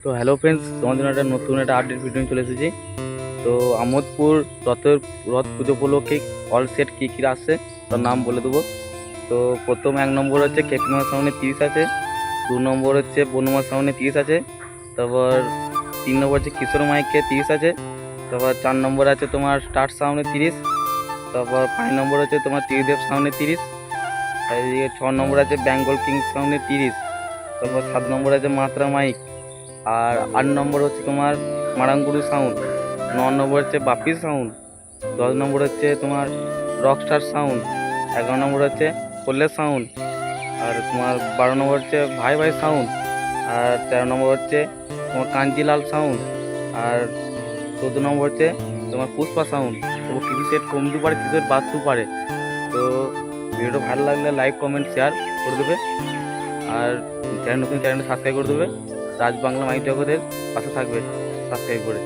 তো hello friends, তোমার জন্য একটা নতুন একটা আপডেট ভিডিও চলে এসেছি। তো আমোদপুর রথ পুজো উপলক্ষে অল সেট কী কী আসছে তার নাম বলে দেবো। তো প্রথম 1 নম্বর হচ্ছে কেপিমার সামনে 30 আছে, 2 নম্বর হচ্ছে বনুমার সামনে 30 আছে, তারপর 3 নম্বর হচ্ছে কিশোর মাইকে 30 আছে, তারপর 4 নম্বর আছে তোমার স্টার সামনে 30, তারপর 5 নম্বর হচ্ছে তোমার ত্রিদেব সামনে 30, আর এদিকে 6 নম্বর আছে বেঙ্গল কিং সামনে 30, তারপর 7 নম্বর আছে মাত্রা মাইক, আর 8 নম্বর হচ্ছে তোমার মারাঙ্গুরু সাউন্ড, 9 নম্বর হচ্ছে বাপি সাউন্ড, 10 নম্বর হচ্ছে তোমার রকস্টার সাউন্ড, 11 নম্বর হচ্ছে কোল্লে সাউন্ড, আর তোমার 12 নম্বর হচ্ছে ভাই ভাই সাউন্ড, আর 13 নম্বর হচ্ছে তোমার কাঞ্জিলাল সাউন্ড, আর 14 নম্বর হচ্ছে তোমার পুষ্পা সাউন্ড। তো কিছু সেট কমতে পারে, কিছু সেট বাড়তেও পারে। তো ভিডিওটা ভালো লাগলে লাইক কমেন্ট শেয়ার করে দেবে, আর নতুন চ্যানেলটা সাবস্ক্রাইব করে দেবে। রাজ বাংলা মাইক জগতের পাশে থাকবে সাবস্ক্রাইব করে।